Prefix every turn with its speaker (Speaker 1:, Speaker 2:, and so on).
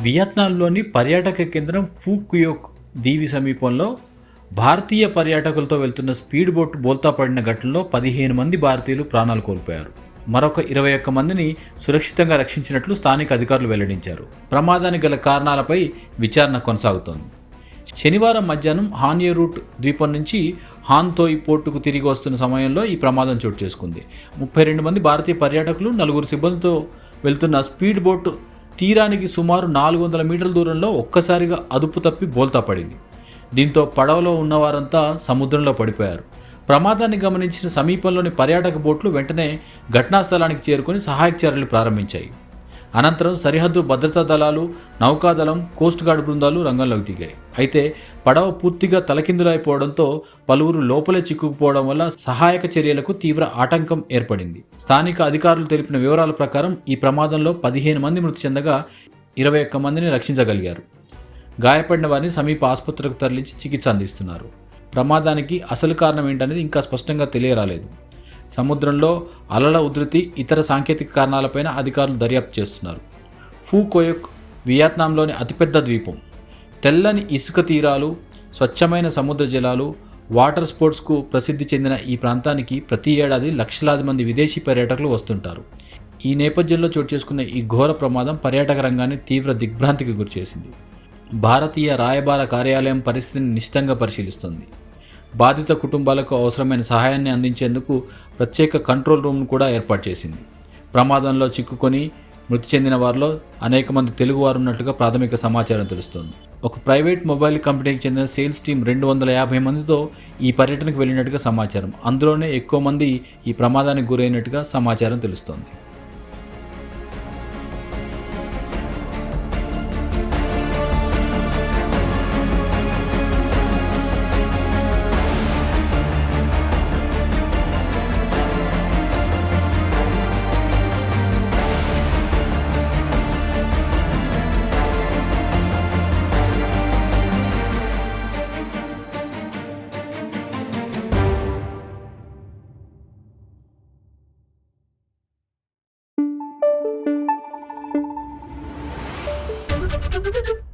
Speaker 1: వియత్నాంలోని పర్యాటక కేంద్రం ఫూకుయోక్ దీవి సమీపంలో భారతీయ పర్యాటకులతో వెళ్తున్న స్పీడ్ బోట్ బోల్తా పడిన ఘటనలో 15 మంది భారతీయులు ప్రాణాలు కోల్పోయారు. మరొక 21 మందిని సురక్షితంగా రక్షించినట్లు స్థానిక అధికారులు వెల్లడించారు. ప్రమాదానికి గల కారణాలపై విచారణ కొనసాగుతోంది. శనివారం మధ్యాహ్నం హాన్యే రూట్ ద్వీపం నుంచి హాన్తోయ్ పోర్టుకు తిరిగి వస్తున్న సమయంలో ఈ ప్రమాదం చోటు చేసుకుంది. 32 మంది భారతీయ పర్యాటకులు 4 సిబ్బందితో వెళ్తున్న స్పీడ్ బోట్ తీరానికి సుమారు 400 మీటర్ల దూరంలో ఒక్కసారిగా అదుపు తప్పి బోల్తా పడింది. దీంతో పడవలో ఉన్నవారంతా సముద్రంలో పడిపోయారు. ప్రమాదాన్ని గమనించిన సమీపంలోని పర్యాటక బోట్లు వెంటనే ఘటనా స్థలానికి చేరుకొని సహాయక చర్యలు ప్రారంభించాయి. అనంతరం సరిహద్దు భద్రతా దళాలు, నౌకాదళం, కోస్ట్ గార్డ్ బృందాలు రంగంలోకి దిగాయి. అయితే పడవ పూర్తిగా తలకిందులైపోవడంతో పలువురు లోపలే చిక్కుకుపోవడం వల్ల సహాయక చర్యలకు తీవ్ర ఆటంకం ఏర్పడింది. స్థానిక అధికారులు తెలిపిన వివరాల ప్రకారం ఈ ప్రమాదంలో 15 మంది మృతి చెందగా 21 మందిని రక్షించగలిగారు. గాయపడిన వారిని సమీప ఆసుపత్రికి తరలించి చికిత్స అందిస్తున్నారు. ప్రమాదానికి అసలు కారణం ఏంటనేది ఇంకా స్పష్టంగా తెలియరాలేదు. సముద్రంలో అలల ఉధృతి, ఇతర సాంకేతిక కారణాలపైన అధికారులు దర్యాప్తు చేస్తున్నారు. ఫూకోయోక్ వియత్నాంలోని అతిపెద్ద ద్వీపం. తెల్లని ఇసుక తీరాలు, స్వచ్ఛమైన సముద్ర జలాలు, వాటర్ స్పోర్ట్స్కు ప్రసిద్ధి చెందిన ఈ ప్రాంతానికి ప్రతి ఏడాది లక్షలాది మంది విదేశీ పర్యాటకులు వస్తుంటారు. ఈ నేపథ్యంలో చోటు చేసుకున్న ఈ ఘోర ప్రమాదం పర్యాటక రంగాన్ని తీవ్ర దిగ్భ్రాంతికి గురిచేసింది. భారతీయ రాయబార కార్యాలయం పరిస్థితిని నిశితంగా పరిశీలిస్తుంది. బాధిత కుటుంబాలకు అవసరమైన సహాయాన్ని అందించేందుకు ప్రత్యేక కంట్రోల్ రూమ్ను కూడా ఏర్పాటు చేసింది. ప్రమాదంలో చిక్కుకొని మృతి చెందిన వారిలో అనేక మంది తెలుగువారు ఉన్నట్లుగా ప్రాథమిక సమాచారం తెలుస్తోంది. ఒక ప్రైవేట్ మొబైల్ కంపెనీకి చెందిన సేల్స్ టీం 250 మందితో ఈ పర్యటనకు వెళ్ళినట్టుగా సమాచారం. అందులోనే ఎక్కువ మంది ఈ ప్రమాదానికి గురైనట్టుగా సమాచారం తెలుస్తోంది.
Speaker 2: Thank you.